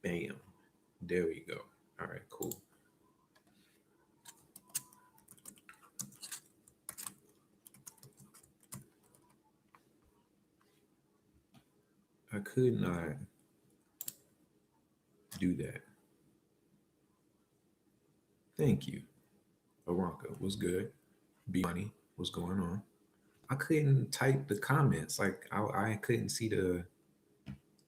Bam. There we go. All right, cool. I could not do that. Thank you. Aranka, what's good? B Money, what's going on? I couldn't type the comments. Like I couldn't see the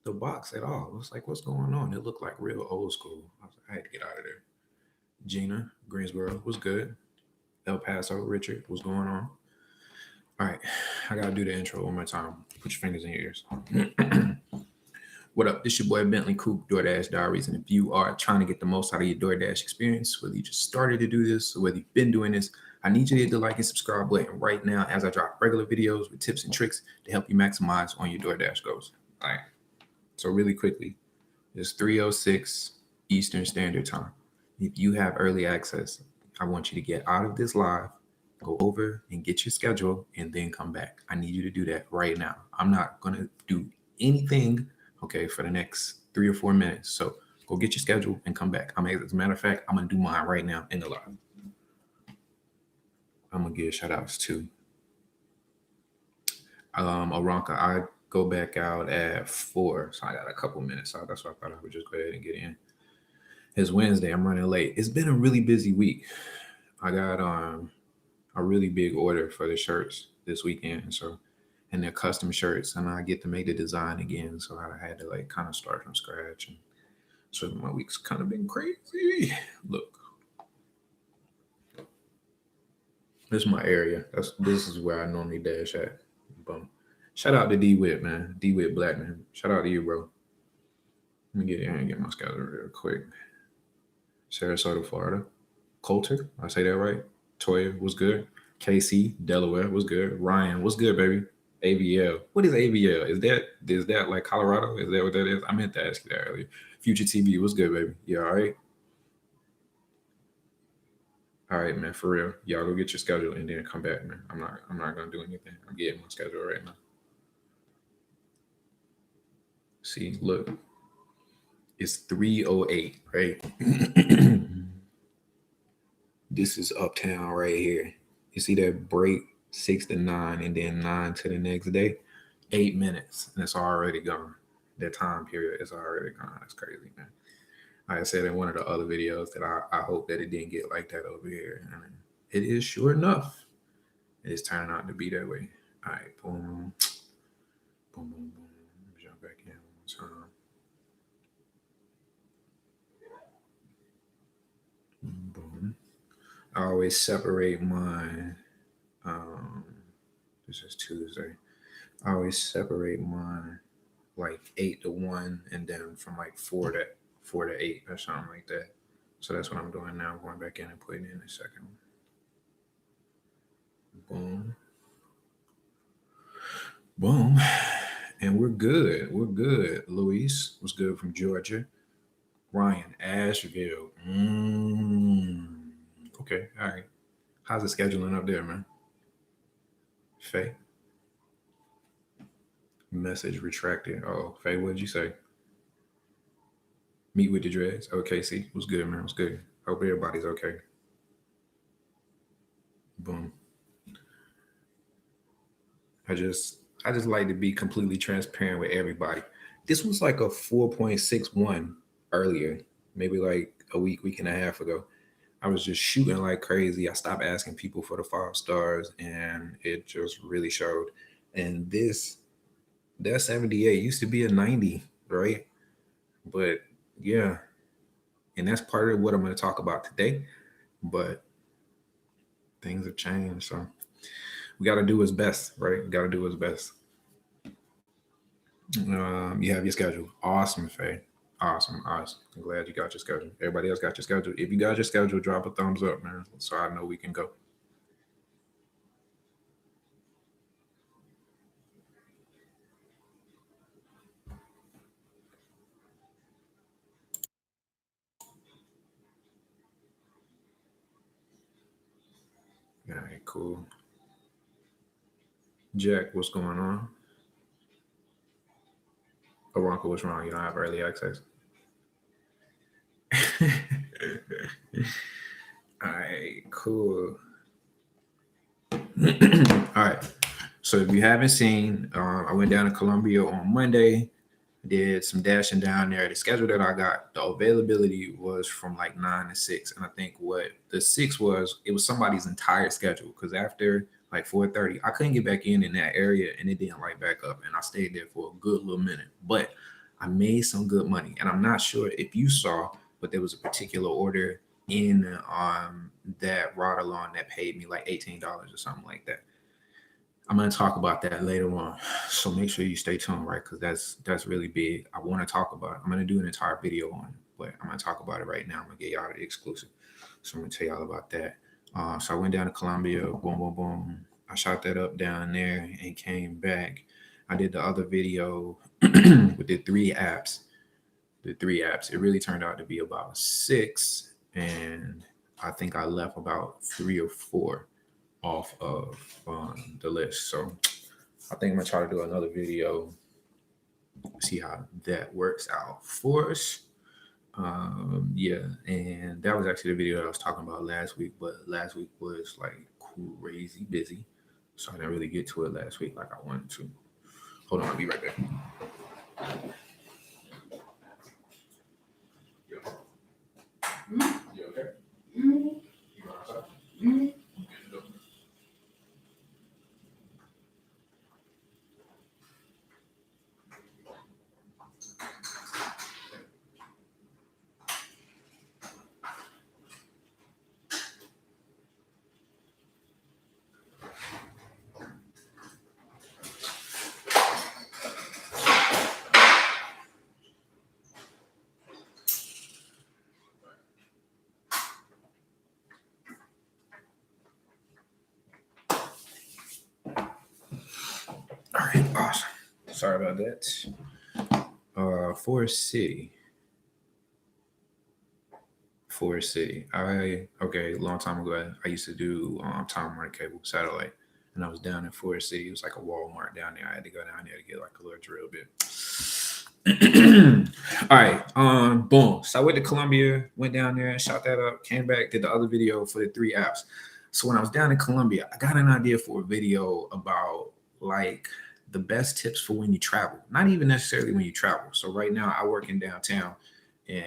box at all. It was like, what's going on? It looked like real old school. I had to get out of there. Gina, Greensboro, what's good? El Paso, Richard, what's going on? All right, I gotta do the intro one more time. Put your fingers in your ears. What up? This your boy Bentley Coop, DoorDash Diaries. And if you are trying to get the most out of your DoorDash experience, whether you just started to do this or whether you've been doing this, I need you to hit the like and subscribe button right now as I drop regular videos with tips and tricks to help you maximize on your DoorDash goals. All right. So really quickly, it's 3:06 Eastern Standard Time. If you have early access, I want you to get out of this live, go over and get your schedule, and then come back. I need you to do that right now. I'm not going to do anything, okay, for the next 3 or 4 minutes. So go get your schedule and come back. As a matter of fact, I'm going to do mine right now in the live. I'm going to give shout outs to Aranka. I go back out at 4, so I got a couple minutes. So that's why I thought I would just go ahead and get in. It's Wednesday. I'm running late. It's been a really busy week. I got a really big order for the shirts this weekend, and they're custom shirts, and I get to make the design again. So I had to like kind of start from scratch, and so my week's kind of been crazy. Look, this is my area. This is where I normally dash at. Boom. Shout out to D Wit, man. D Wit Blackman. Shout out to you, bro. Let me get in here and get my schedule real quick. Sarasota, Florida. Coulter, I say that right. Toya, what's good? KC, Delaware, what's good? Ryan, what's good, baby? AVL. What is AVL? Is that like Colorado? Is that what that is? I meant to ask you that earlier. Future TV, what's good, baby? You all right? All right, man, for real. Y'all go get your schedule and then come back, man. I'm not gonna do anything. I'm getting my schedule right now. See, look. It's 3:08, right? This is uptown right here. You see that break 6 to 9 and then 9 to the next day? 8 minutes and it's already gone. That time period is already gone. That's crazy, man. Like I said in one of the other videos that I hope that it didn't get like that over here. And it is sure enough. It is turning out to be that way. All right, boom. Boom, boom, boom. Jump back in one time. Boom. I always separate my this is Tuesday. I always separate mine like 8 to 1 and then from like 4 to 8 or something like that. So that's what I'm doing now. I'm going back in and putting in a second one. Boom. Boom. And we're good. We're good. Luis was good from Georgia. Ryan, Asheville. Okay, all right. How's the scheduling up there, man? Faye? Message retracted. Oh, Faye, what did you say? Meet with the dreads. Okay, see, what's good, man? What's good? Hope everybody's okay. Boom. I just I just like to be completely transparent with everybody. This was like a 4.61 earlier, maybe like a week and a half ago. I was just shooting like crazy. I stopped asking people for the 5 stars and it just really showed. And that 78 used to be a 90, right? But yeah, and that's part of what I'm going to talk about today. But things have changed, so we got to do what's best, right? We got to do what's best. You have your schedule. Awesome, Faye. Awesome, awesome. I'm glad you got your schedule. Everybody else got your schedule. If you got your schedule, drop a thumbs up, man, so I know we can go. All right, cool. Jack, what's going on? Aronka, what's wrong? You don't have early access? All right, cool. All right. So if you haven't seen, I went down to Columbia on Monday, did some dashing down there. The schedule that I got, the availability was from like 9 to 6. And I think what the 6 was, it was somebody's entire schedule. Because after like 4:30, I couldn't get back in that area and it didn't light back up. And I stayed there for a good little minute. But I made some good money. And I'm not sure if you saw, but there was a particular order in that rod along that paid me like $18 or something like that. I'm gonna talk about that later on, so make sure you stay tuned, right? Because that's really big. I want to talk about it. I'm gonna do an entire video on it, but I'm gonna talk about it right now. I'm gonna get y'all the exclusive, so I'm gonna tell y'all about that. So I went down to Columbia, boom, boom, boom. I shot that up down there and came back. I did the other video with the three apps. The three apps. It really turned out to be about 6, and I think I left about 3 or 4 off of the list. So I think I'm gonna try to do another video, see how that works out for us. Yeah, and that was actually the video that I was talking about last week, but last week was like crazy busy, so I didn't really get to it last week like I wanted to. Hold on, I'll be right back. You okay? You going outside? All right, awesome. Sorry about that. Forest City. Forest City. Okay, a long time ago, I used to do Time Warner Cable satellite, and I was down in Forest City. It was like a Walmart down there. I had to go down there to get like a little drill bit. All right, boom. So I went to Columbia, went down there, shot that up, came back, did the other video for the 3 apps. So when I was down in Columbia, I got an idea for a video about like the best tips for when you travel. Not even necessarily when you travel. So right now I work in downtown, and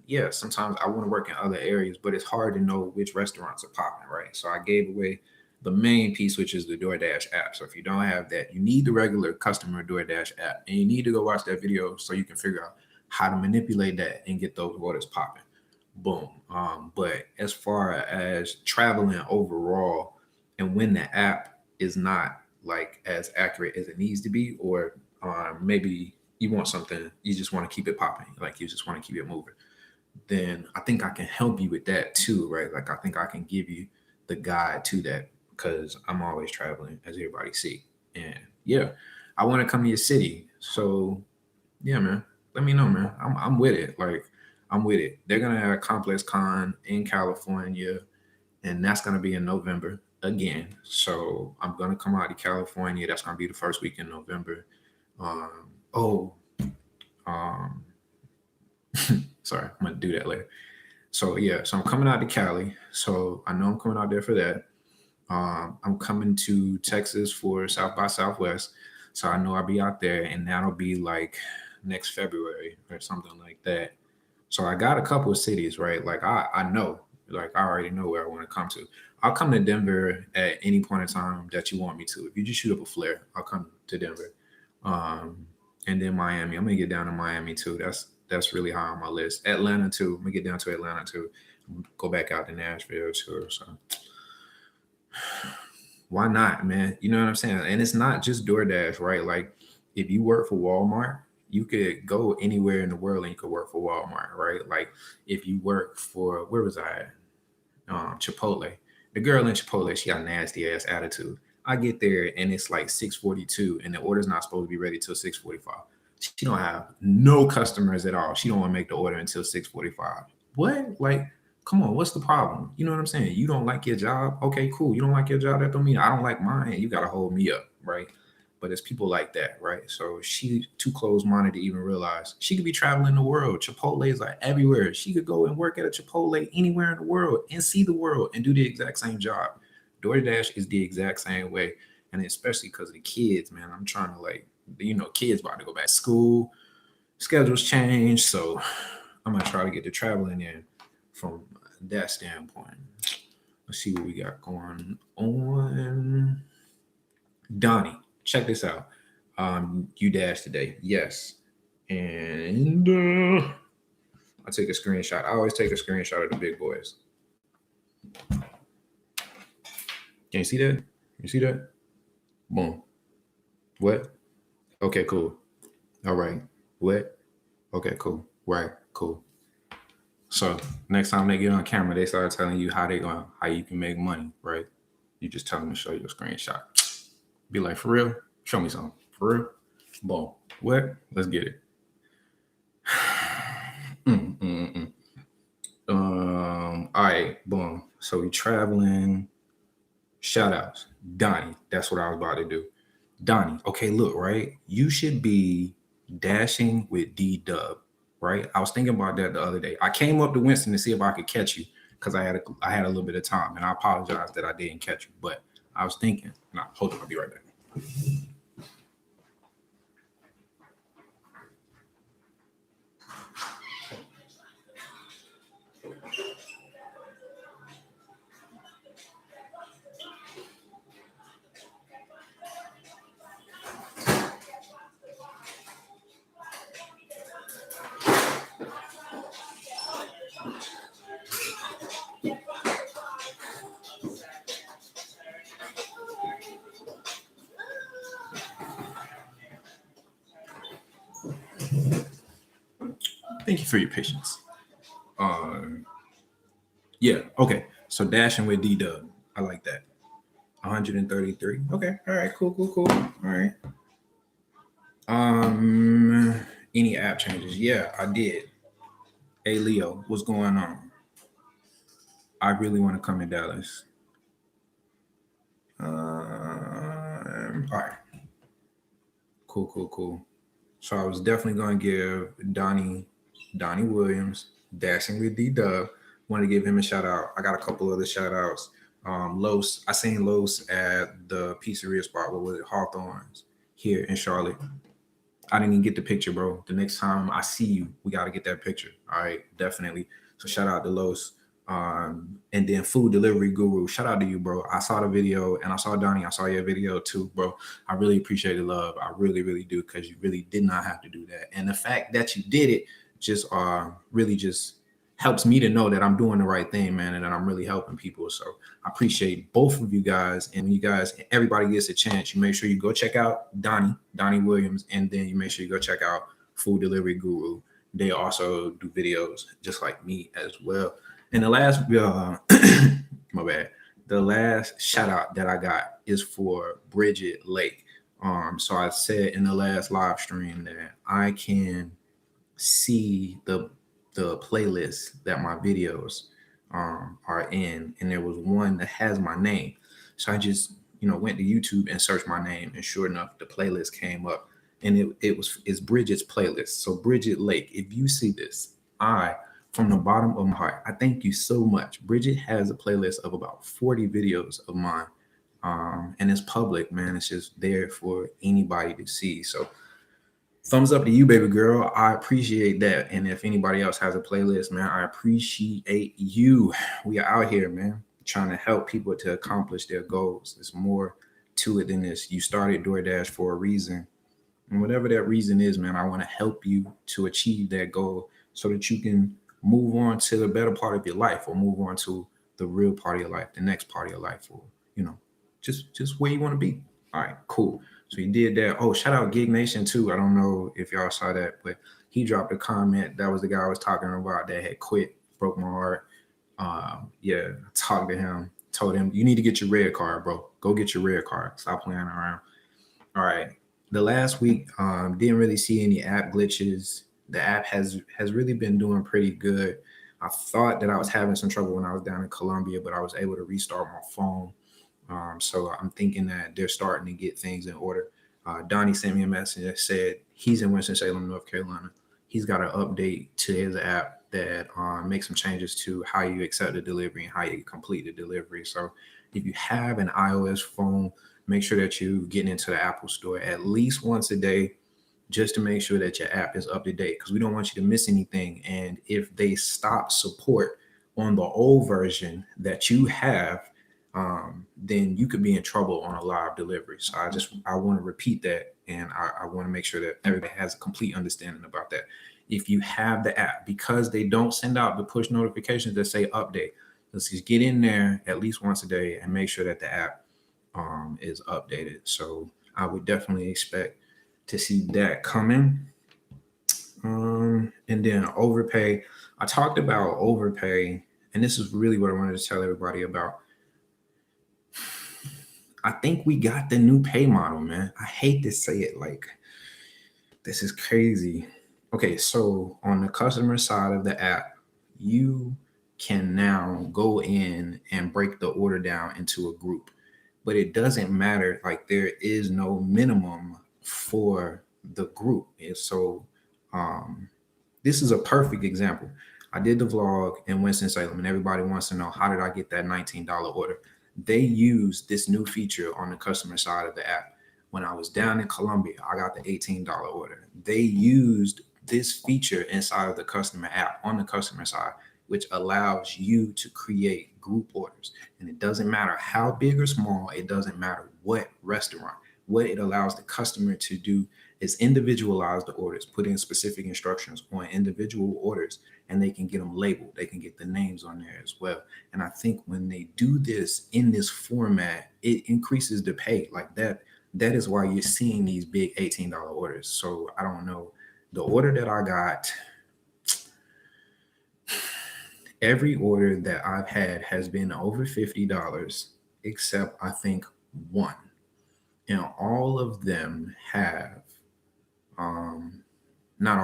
yeah, sometimes I want to work in other areas, but it's hard to know which restaurants are popping, right? So I gave away the main piece, which is the DoorDash app. So if you don't have that, you need the regular customer DoorDash app, and you need to go watch that video so you can figure out how to manipulate that and get those orders popping. Boom. But as far as traveling overall, and when the app is not like as accurate as it needs to be, or maybe you want something, you just want to keep it popping, like you just want to keep it moving, then I think I can help you with that too, right? Like I think I can give you the guide to that because I'm always traveling, as everybody see. And yeah, I want to come to your city. So yeah, man, let me know, man. I'm with it. Like I'm with it. They're gonna have a Complex Con in California, and that's gonna be in November again. So I'm gonna come out to California. That's gonna be the first week in November. Um, oh, um, sorry, I'm gonna do that later. So yeah, so I'm coming out to Cali. So I know I'm coming out there for that. I'm coming to Texas for South by Southwest. So I know I'll be out there, and that'll be like next February or something like that. So I got a couple of cities, right? Like I know, like I already know where I want to come to. I'll come to Denver at any point in time that you want me to. If you just shoot up a flare, I'll come to Denver. Um, and then Miami. I'm gonna get down to Miami too. That's really high on my list. Atlanta too. I'm gonna get down to Atlanta too. Go back out to Nashville too. So why not, man? You know what I'm saying? And it's not just DoorDash, right? Like if you work for Walmart, you could go anywhere in the world and you could work for Walmart, right? Like if you work for where was I at? Chipotle. The girl in Chipotle, she got a nasty ass attitude. I get there and it's like 6:42 and the order's not supposed to be ready till 6:45. She don't have no customers at all. She don't want to make the order until 6:45. What? Like, come on, what's the problem? You know what I'm saying? You don't like your job? Okay, cool. You don't like your job? That don't mean I don't like mine. You gotta hold me up, right? But it's people like that, right? So she too close-minded to even realize she could be traveling the world. Chipotle's are everywhere. She could go and work at a Chipotle anywhere in the world and see the world and do the exact same job. DoorDash is the exact same way. And especially because of the kids, man. I'm trying to kids about to go back to school. Schedules change. So I'm gonna try to get the traveling in from that standpoint. Let's see what we got going on. Donnie, check this out. You dashed today. Yes. And I take a screenshot. I always take a screenshot of the big boys. Can you see that? You see that? Boom. What? Okay, cool. All right. What? Okay, cool. Right, cool. So next time they get on camera, they start telling you how you can make money, right? You just tell them to show you a screenshot. Be like, for real? Show me something. For real? Boom. What? Let's get it. All right, boom. So we traveling. Shout outs. Donnie. That's what I was about to do. Donnie. Okay, look, right? You should be dashing with D-Dub, right? I was thinking about that the other day. I came up to Winston to see if I could catch you because I had a little bit of time, and I apologize that I didn't catch you. But I was thinking. Nah, hold on, I'll be right back. Thank you for your patience. Yeah, okay. So dashing with D-Dub. I like that. 133. Okay. All right. Cool. All right. Any app changes? Yeah, I did. Hey Leo, what's going on? I really want to come to Dallas. All right. Cool. So I was definitely gonna give Donnie Williams, dashing with D-Dub. Want to give him a shout out. I got a couple other shout outs. Los, I seen Los at the pizzeria spot. What was it? Hawthorne's here in Charlotte. I didn't even get the picture, bro. The next time I see you, we got to get that picture. All right, definitely. So shout out to Los. And then Food Delivery Guru. Shout out to you, bro. I saw the video and I saw Donnie. I saw your video too, bro. I really appreciate the love. I really do, because you really did not have to do that. And the fact that you did it just really just helps me to know that I'm doing the right thing, man, and that I'm really helping people. So I appreciate both of you guys. And when you guys, everybody gets a chance, you make sure you go check out Donnie Williams, and then you make sure you go check out Food Delivery Guru. They also do videos just like me as well. And the last, my bad. The last shout out that I got is for Bridget Lake. So I said in the last live stream that I can see the playlist that my videos are in, and there was one that has my name. So I just went to YouTube and searched my name, and sure enough, the playlist came up, and it's Bridget's playlist. So Bridget Lake, if you see this, from the bottom of my heart, I thank you so much. Bridget has a playlist of about 40 videos of mine. And it's public, man. It's just there for anybody to see. So thumbs up to you, baby girl. I appreciate that. And if anybody else has a playlist, man, I appreciate you. We are out here, man, trying to help people to accomplish their goals. There's more to it than this. You started DoorDash for a reason. And whatever that reason is, man, I want to help you to achieve that goal so that you can move on to the better part of your life, or move on to the real part of your life, the next part of your life, or, just where you want to be. All right, cool. So he did that. Oh, shout out Gig Nation too. I don't know if y'all saw that, but he dropped a comment. That was the guy I was talking about that had quit, broke my heart. Yeah, I talked to him, told him, you need to get your red card, bro. Go get your red card. Stop playing around. All right. The last week, didn't really see any app glitches. The app has really been doing pretty good. I thought that I was having some trouble when I was down in Colombia, but I was able to restart my phone. So I'm thinking that they're starting to get things in order. Donnie sent me a message that said he's in Winston-Salem, North Carolina. He's got an update to his app that makes some changes to how you accept the delivery and how you complete the delivery. So if you have an iOS phone, make sure that you get into the Apple Store at least once a day just to make sure that your app is up to date, because we don't want you to miss anything. And if they stop support on the old version that you have, then you could be in trouble on a live delivery. So I want to repeat that, and I want to make sure that everybody has a complete understanding about that. If you have the app, because they don't send out the push notifications that say update, let's just get in there at least once a day and make sure that the app is updated. So I would definitely expect to see that coming. And then overpay. I talked about overpay, and this is really what I wanted to tell everybody about. I think we got the new pay model, man. I hate to say it, like, this is crazy. Okay, so on the customer side of the app, you can now go in and break the order down into a group, but it doesn't matter. Like, there is no minimum for the group. And so this is a perfect example. I did the vlog in Winston-Salem, and everybody wants to know, how did I get that $19 order? They used this new feature on the customer side of the app. When I was down in Colombia, I got the $18 order. They used this feature inside of the customer app on the customer side, which allows you to create group orders. And it doesn't matter how big or small, it doesn't matter what restaurant. What it allows the customer to do is individualize the orders, put in specific instructions on individual orders, and they can get them labeled. They can get the names on there as well. And I think when they do this in this format, it increases the pay like that. That is why you're seeing these big $18 orders. So I don't know. The order that I got, every order that I've had has been over $50, except I think one. And all of them have, not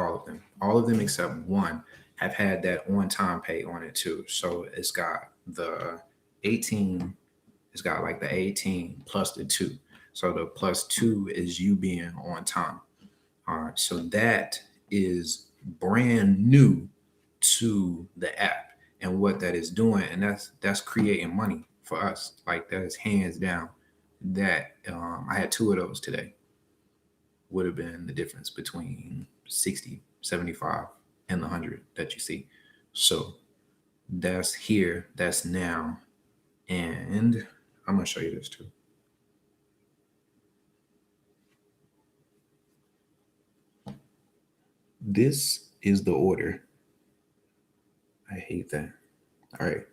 all of them except one have had that on-time pay on it too. So it's got the 18, it's got like the 18 plus the 2. So the plus 2 is you being on time. So that is brand new to the app and what that is doing. And that's creating money for us. Like, that is hands down. That I had 2 of those today. Would have been the difference between 60, 75, and the 100 that you see. So that's here, that's now. And I'm going to show you this too. This is the order. I hate that. All right.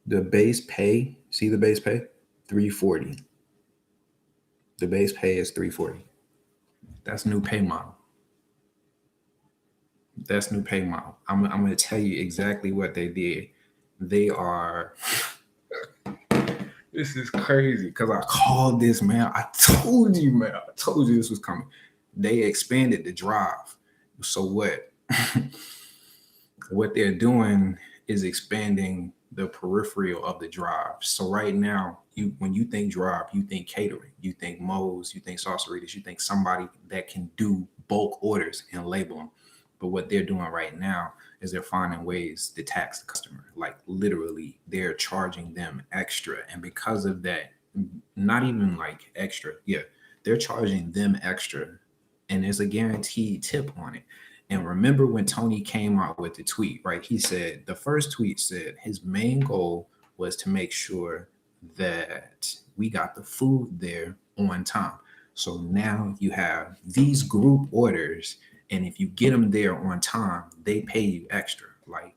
The base pay, see the base pay? $340. The base pay is $340. That's new pay model. That's new pay model. I'm going to tell you exactly what they did. They are, this is crazy because I called this, man. I told you, man. I told you this was coming. They expanded the drive. So what they're doing is expanding the peripheral of the drive. So right now, when you think drive, you think catering, you think Moe's, you think Sauceritas, you think somebody that can do bulk orders and label them. But what they're doing right now is they're finding ways to tax the customer. Like, literally, they're charging them extra. And because of that, not even like extra, they're charging them extra. And there's a guaranteed tip on it. And remember when Tony came out with the tweet, right? He said, the first tweet said his main goal was to make sure that we got the food there on time. So now you have these group orders, and if you get them there on time, they pay you extra. Like,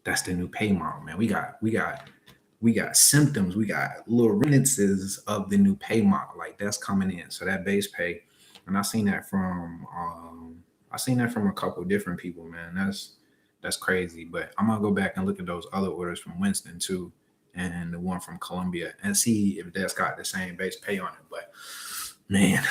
that's the new pay model, man. We got symptoms, we got little remnants of the new pay model. Like, that's coming in. So that base pay, and I seen that from a couple of different people, man. That's crazy. But I'm gonna go back and look at those other orders from Winston too, and the one from Colombia, and see if that's got the same base pay on it. But man,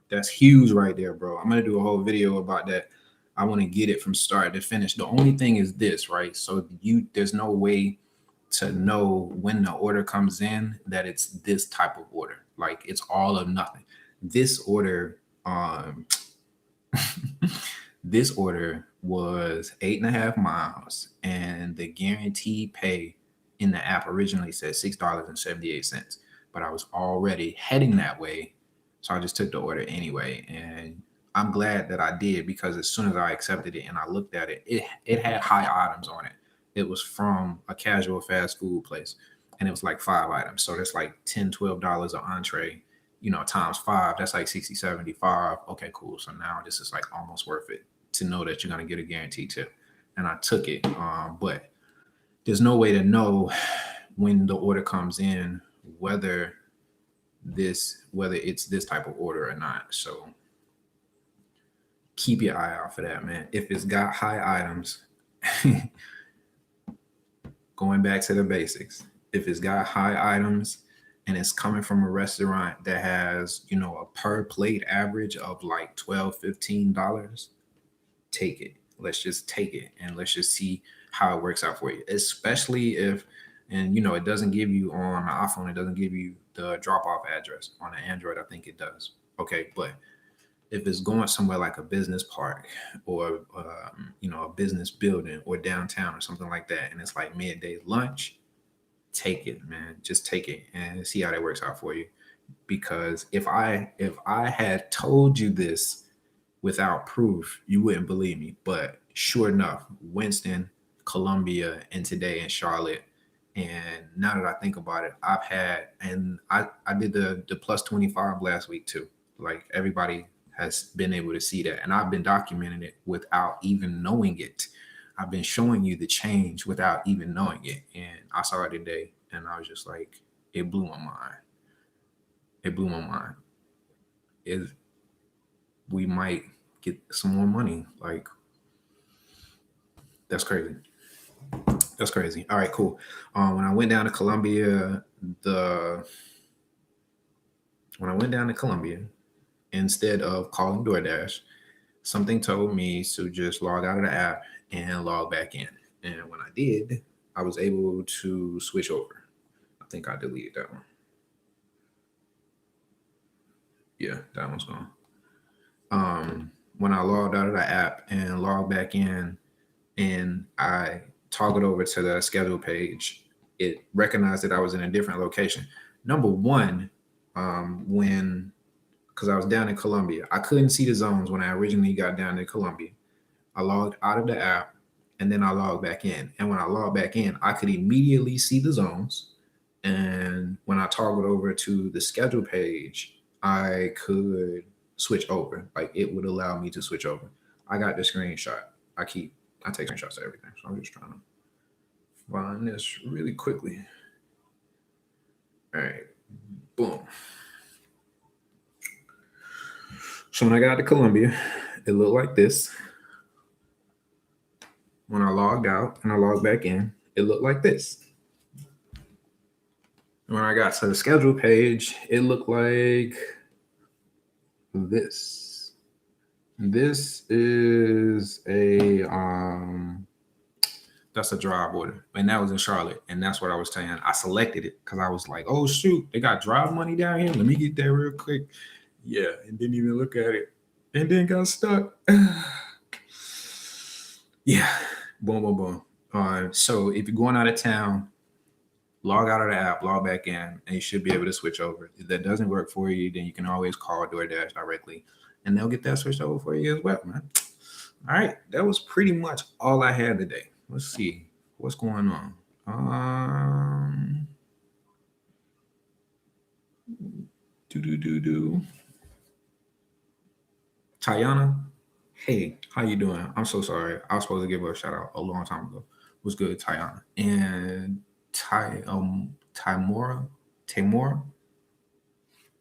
that's huge right there, bro. I'm gonna do a whole video about that. I want to get it from start to finish. The only thing is this, right? So there's no way to know when the order comes in that it's this type of order. Like it's all or nothing. This order, this order was 8.5 miles, and the guaranteed pay in the app originally said $6.78, but I was already heading that way, so I just took the order anyway. And I'm glad that I did, because as soon as I accepted it and I looked at it, it had high items on it. It was from a casual fast food place, and it was like 5 items, so that's like $10-12 an entree, times 5, that's like 60, 75. Okay, cool. So now this is like almost worth it to know that you're going to get a guaranteed tip. And I took it. But there's no way to know when the order comes in, whether it's this type of order or not. So keep your eye out for that, man. If it's got high items, going back to the basics, if it's got high items and it's coming from a restaurant that has, a per plate average of like $12-15, take it. Let's just take it and let's just see how it works out for you. Especially if, and it doesn't give you on the iPhone, it doesn't give you the drop-off address. On the Android, I think it does. Okay, but if it's going somewhere like a business park or a business building or downtown or something like that, and it's like midday lunch, take it, man. Just take it and see how that works out for you. Because if I had told you this without proof, you wouldn't believe me. But sure enough, Winston, Columbia, and today in Charlotte. And now that I think about it, I've had, and I did the plus 25 last week too. Like everybody has been able to see that. And I've been documenting it without even knowing it. I've been showing you the change without even knowing it. And I saw it today and I was just like, it blew my mind. It blew my mind. We might get some more money. Like, that's crazy. That's crazy. All right, cool. When I went down to Columbia, instead of calling DoorDash, something told me to just log out of the app and log back in. And when I did, I was able to switch over. I think I deleted that one. Yeah, that one's gone. When I logged out of the app and logged back in and I toggled over to the schedule page, it recognized that I was in a different location. Number one, because I was down in Columbia, I couldn't see the zones when I originally got down in Columbia. I logged out of the app and then I logged back in. And when I logged back in, I could immediately see the zones. And when I toggled over to the schedule page, I could switch over. Like it would allow me to switch over. I got the screenshot. I take screenshots of everything. So I'm just trying to find this really quickly. All right, boom. So when I got to Columbia, it looked like this. When I logged out and I logged back in, it looked like this. When I got to the schedule page, it looked like this. This is that's a drive order, and that was in Charlotte, and that's what I was saying. I selected it because I was like, oh shoot, they got drive money down here. Let me get there real quick. Yeah, and didn't even look at it, and then got stuck. Yeah, boom, boom, boom. So if you're going out of town, log out of the app, log back in, and you should be able to switch over. If that doesn't work for you, then you can always call DoorDash directly, and they'll get that switched over for you as well, man. All right, that was pretty much all I had today. Let's see what's going on. Tayana, hey, how you doing? I'm so sorry. I was supposed to give her a shout out a long time ago. What's good, Tayana? And Tamora,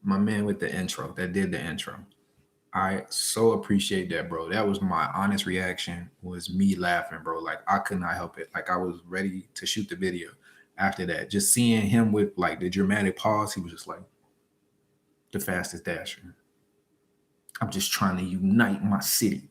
my man with the intro that did the intro. I so appreciate that, bro. That was my honest reaction, was me laughing, bro. Like I could not help it. Like I was ready to shoot the video after that. Just seeing him with like the dramatic pause, he was just like, the fastest dasher. I'm just trying to unite my city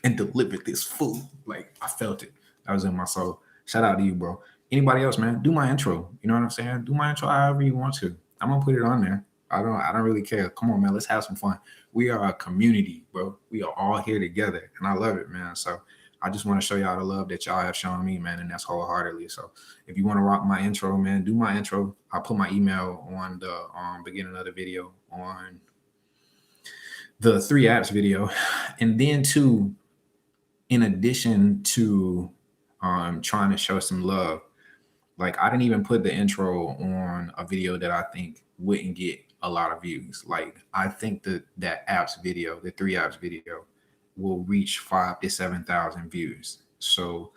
and deliver this food. Like I felt it. That was in my soul. Shout out to you, bro. Anybody else, man? Do my intro. You know what I'm saying? Do my intro however you want to. I'm gonna put it on there. I don't really care. Come on, man. Let's have some fun. We are a community, bro. We are all here together, and I love it, man. So I just want to show y'all the love that y'all have shown me, man, and that's wholeheartedly. So if you want to rock my intro, man, do my intro. I'll put my email on the beginning of the video on the 3 apps video, and then too, in addition to trying to show some love, like I didn't even put the intro on a video that I think wouldn't get a lot of views. Like I think that apps video, the 3 apps video, will reach 5 to 7,000 views. So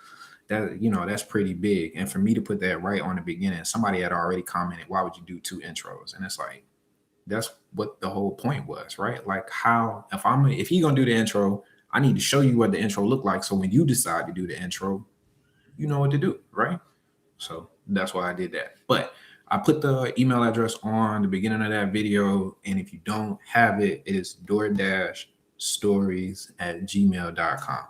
that, you know, that's pretty big. And for me to put that right on the beginning, somebody had already commented, "Why would you do 2 intros?" And it's like, that's what the whole point was, right? Like how if he gonna do the intro, I need to show you what the intro looked like. So when you decide to do the intro, you know what to do, right? So that's why I did that. But I put the email address on the beginning of that video. And if you don't have it, it is DoorDashStories@gmail.com.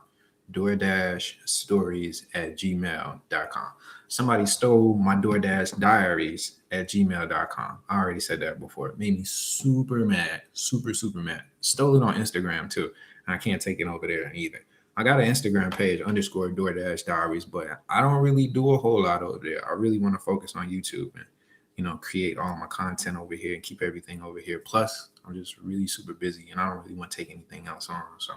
DoorDashStories@gmail.com. Somebody stole my DoorDash diaries@gmail.com. I already said that before. It made me super mad, super mad. Stole it on Instagram too. And I can't take it over there either. I got an Instagram page _ DoorDash Diaries, but I don't really do a whole lot over there. I really want to focus on YouTube and, you know, create all my content over here and keep everything over here. Plus, I'm just really super busy and I don't really want to take anything else on. So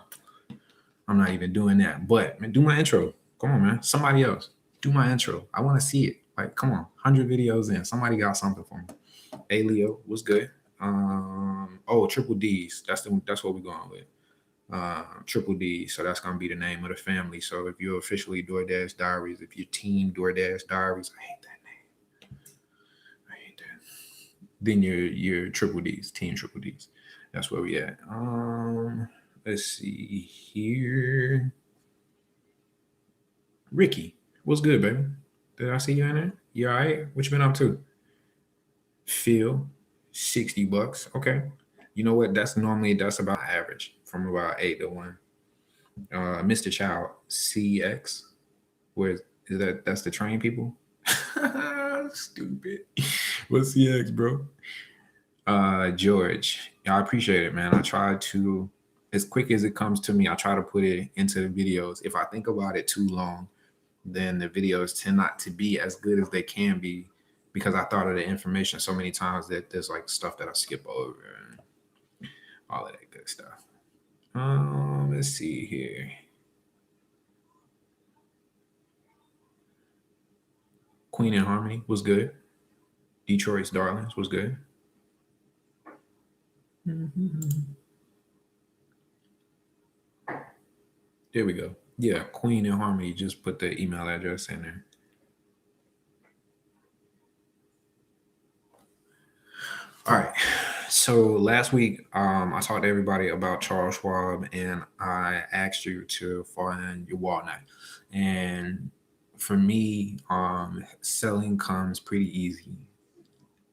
I'm not even doing that. But man, do my intro. Come on, man. Somebody else. Do my intro. I want to see it. Like, come on. 100 videos in. Somebody got something for me. Hey Leo, what's good? Triple D's. That's what we're going with. Triple D. So that's gonna be the name of the family. So if you're officially DoorDash Diaries, if you're Team DoorDash Diaries, I hate that name. I hate that. Then you're Triple D's, Team Triple D's. That's where we at. Let's see here. Ricky, what's good, baby? Did I see you in there? You all right? What you been up to? Phil, $60. Okay. You know what? That's about average, from about 8 to 1. Mr. Child, CX. Where is that? That's the train people. Stupid. What's CX, bro? George. I appreciate it, man. I try to, as quick as it comes to me, I try to put it into the videos. If I think about it too long, then the videos tend not to be as good as they can be because I thought of the information so many times that there's like stuff that I skip over and all of that good stuff. Let's see here. Queen in Harmony was good. Detroit's Darlings was good. There we go. Yeah, Queen in Harmony just put the email address in there. All right. So last week, I talked to everybody about Charles Schwab, and I asked you to find your walnut. And for me, selling comes pretty easy.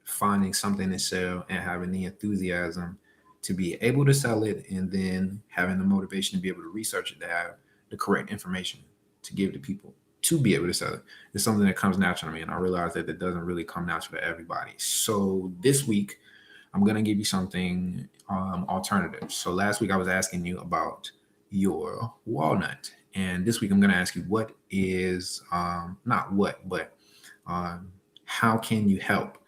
Finding something to sell and having the enthusiasm to be able to sell it, and then having the motivation to be able to research it, to have the correct information to give to people to be able to sell it. It's something that comes natural to me, and I realize that it doesn't really come natural to everybody. So this week, I'm going to give you something alternative. So last week I was asking you about your walnut. And this week I'm going to ask you what is, not what, but how can you help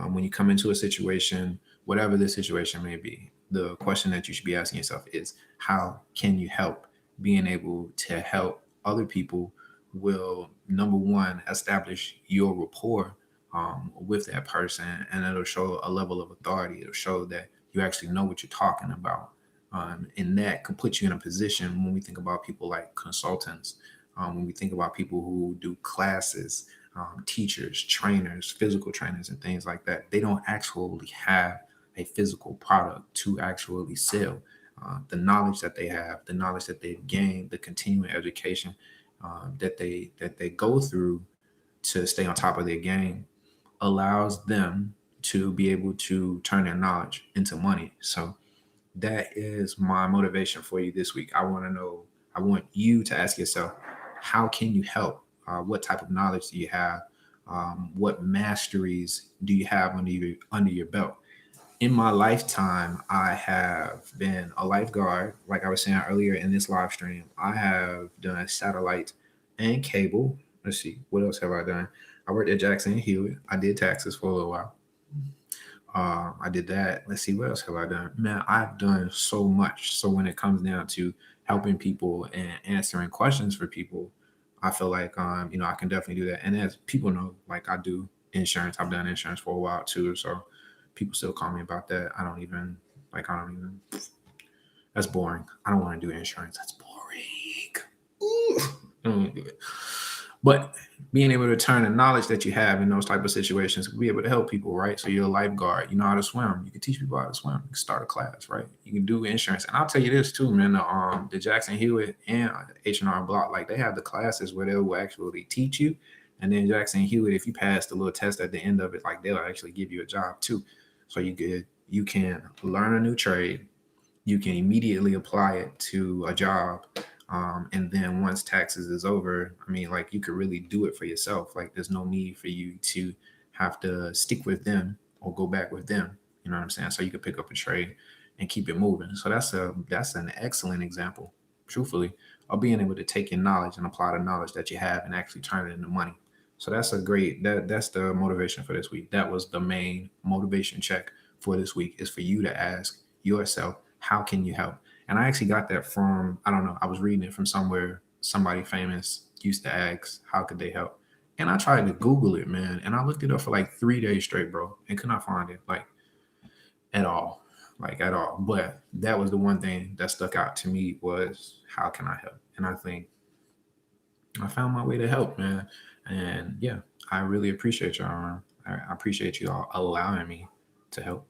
when you come into a situation, whatever the situation may be. The question that you should be asking yourself is, how can you help? Being able to help other people will, number one, establish your rapport with that person, and it'll show a level of authority. It'll show that you actually know what you're talking about, and that can put you in a position when we think about people like consultants, when we think about people who do classes, teachers, trainers, physical trainers, and things like that. They don't actually have a physical product to actually sell. The knowledge that they have, the knowledge that they've gained, the continuing education that they go through to stay on top of their game allows them to be able to turn their knowledge into money. So that is my motivation for you this week. I want you to ask yourself, how can you help? What type of knowledge do you have? What masteries do you have under your belt? in my lifetime, I have been a lifeguard. Like I was saying earlier in this live stream, I have done satellite and cable. Let's see, what else have I done? I worked at Jackson and Hewitt. I did taxes for a little while. I did that. Let's see, what else have I done? Man, I've done so much. So when it comes down to helping people and answering questions for people, I feel like I can definitely do that. And as people know, like I do insurance. I've done insurance for a while too. So people still call me about that. I don't even that's boring. I don't want to do insurance. That's boring. Ooh, I don't want to do it. But being able to turn the knowledge that you have in those type of situations, be able to help people, right? So you're a lifeguard, you know how to swim. You can teach people how to swim. You can start a class, right? You can do insurance. And I'll tell you this too, man. The Jackson Hewitt and H&R Block, like they have the classes where they will actually teach you. And then Jackson Hewitt, if you pass the little test at the end of it, like they'll actually give you a job too. So you can learn a new trade. You can immediately apply it to a job, and then once taxes is over, I mean, like you could really do it for yourself. Like there's no need for you to have to stick with them or go back with them. You know what I'm saying? So you could pick up a trade and keep it moving. So that's an excellent example, truthfully, of being able to take your knowledge and apply the knowledge that you have and actually turn it into money. So that's the motivation for this week. That was the main motivation check for this week, is for you to ask yourself, how can you help? And I actually got that from, I don't know, I was reading it from somewhere. Somebody famous used to ask, how could they help? And I tried to Google it, man. And I looked it up for like 3 days straight, bro, and could not find it, like at all. Like at all. But that was the one thing that stuck out to me, was how can I help? And I think I found my way to help, man. And yeah, I really appreciate y'all, man. I appreciate you all allowing me to help.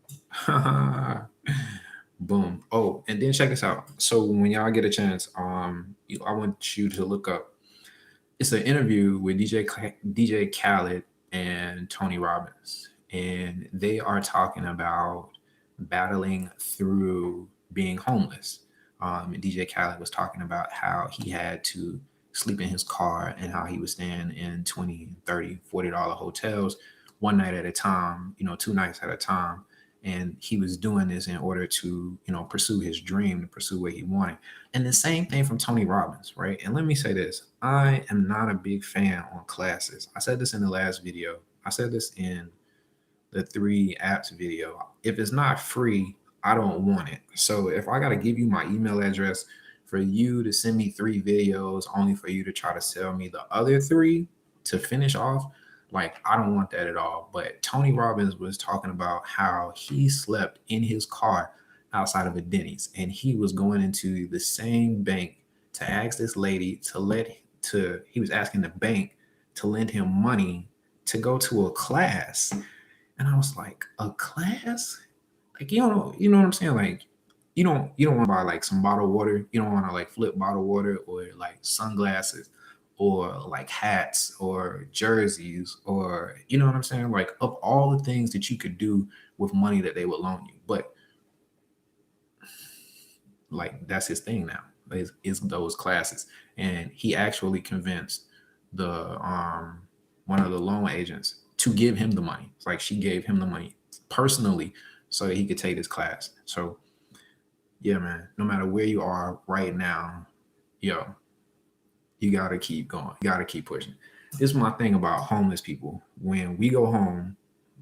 Boom. Oh, and then check this out. So when y'all get a chance, I want you to look up. It's an interview with DJ Khaled and Tony Robbins, and they are talking about battling through being homeless. DJ Khaled was talking about how he had to sleep in his car and how he was staying in 20, 30, $40 hotels one night at a time, 2 nights at a time. And he was doing this in order to, pursue his dream, to pursue what he wanted. And the same thing from Tony Robbins, right? And let me say this, I am not a big fan on classes. I said this in the last video. I said this in the 3 apps video. If it's not free, I don't want it. So if I got to give you my email address for you to send me 3 videos only for you to try to sell me the other 3 to finish off, like I don't want that at all. But Tony Robbins was talking about how he slept in his car outside of a Denny's, and he was going into the same bank to ask this lady he was asking the bank to lend him money to go to a class. And I was like, a class? Like, you know what I'm saying? Like, you don't want to buy like some bottled water. You don't want to like flip bottled water, or like sunglasses, or like hats or jerseys, or you know what I'm saying? Like, of all the things that you could do with money that they would loan you. But like that's his thing now, is those classes. And he actually convinced the one of the loan agents to give him the money. It's like she gave him the money personally so that he could take this class. So yeah, man, no matter where you are right now, yo, you gotta keep going. You gotta keep pushing. This is my thing about homeless people. When we go home,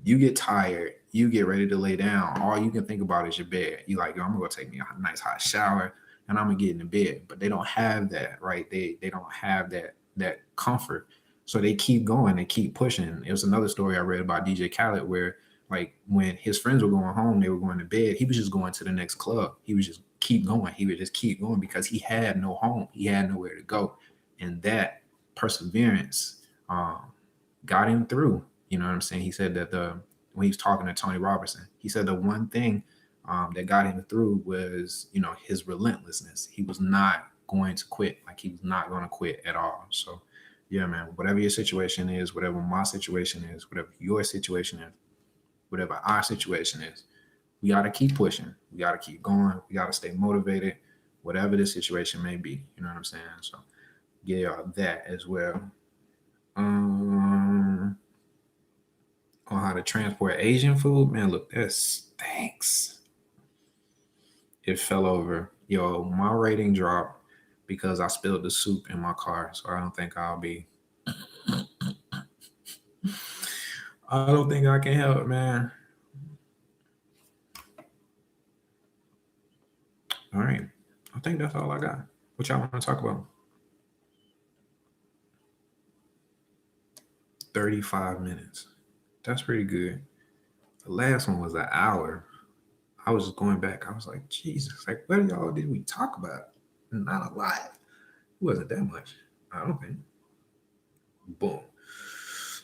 you get tired, you get ready to lay down. All you can think about is your bed. You like, yo, I'm gonna go take me a nice hot shower and I'm gonna get in the bed. But they don't have that, right? They don't have that comfort. So they keep going, they keep pushing. It was another story I read about DJ Khaled where like when his friends were going home, they were going to bed. He was just going to the next club. He was just keep going. He would just keep going because he had no home. He had nowhere to go. And that perseverance got him through. You know what I'm saying? He said that when he was talking to Tony Robertson, he said the one thing that got him through was, his relentlessness. He was not going to quit. Like he was not going to quit at all. So yeah, man, whatever your situation is, whatever my situation is, whatever your situation is, whatever our situation is, we got to keep pushing. We got to keep going. We got to stay motivated, whatever the situation may be. You know what I'm saying? So yeah, that as well. on how to transport Asian food, man, look, that stinks. It fell over. Yo, my rating dropped because I spilled the soup in my car. So I don't think I'll be. I don't think I can help, man. All right. I think that's all I got. What y'all want to talk about? 35 minutes. That's pretty good. The last one was an hour. I was just going back. I was like, Jesus, like, what y'all did we talk about? Not a lot. It wasn't that much. I don't think. Boom.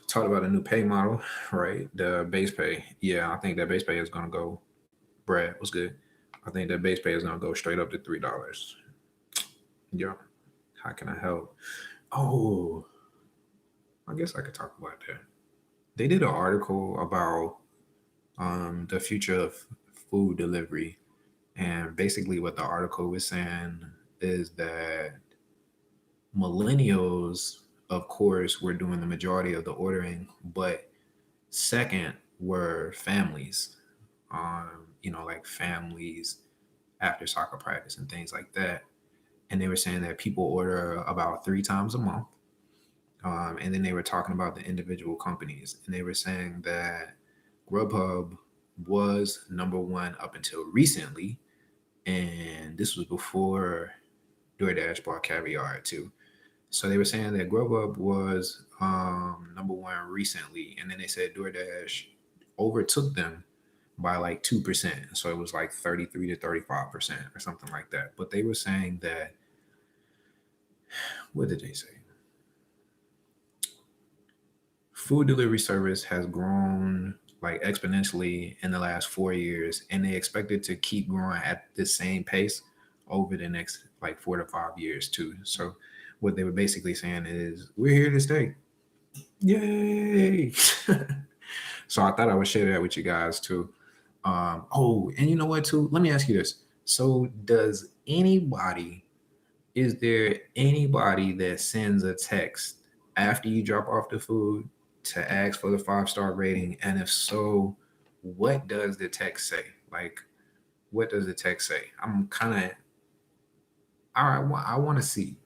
Talked about a new pay model, right? The base pay. Yeah, I think that base pay is gonna go. Brad, what's good? I think that base pay is gonna go straight up to $3. Yeah. How can I help? Oh, I guess I could talk about that. They did an article about the future of food delivery, and basically what the article was saying is that millennials, of course, were doing the majority of the ordering, but second were families, like families after soccer practice and things like that. And they were saying that people order about 3 times a month. And then they were talking about the individual companies, and they were saying that Grubhub was number one up until recently, and this was before DoorDash bought Caviar too. So they were saying that Grubhub was number one recently, and then they said DoorDash overtook them by like 2%. So it was like 33 to 35% or something like that. But they were saying that, what did they say? Food delivery service has grown like exponentially in the last 4 years, and they expect it to keep growing at the same pace over the next like 4 to 5 years too. So what they were basically saying is, we're here to stay. Yay! So I thought I would share that with you guys too. Oh, and you know what too? Let me ask you this. So is there anybody that sends a text after you drop off the food to ask for the 5-star rating? And if so, what does the text say? Like, what does the text say? I'm kind of, all right, I want to see.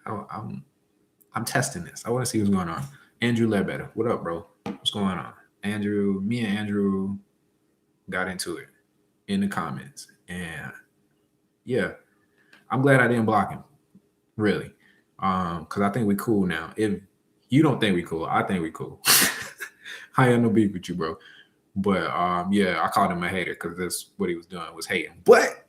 I'm testing this. I want to see what's going on. Andrew Ledbetter, what up, bro? What's going on? Andrew, me and Andrew got into it in the comments. And yeah, I'm glad I didn't block him. Really. Because I think we cool now. If you don't think we cool, I think we cool. I have no beef with you, bro. But yeah, I called him a hater because that's what he was doing, was hating. But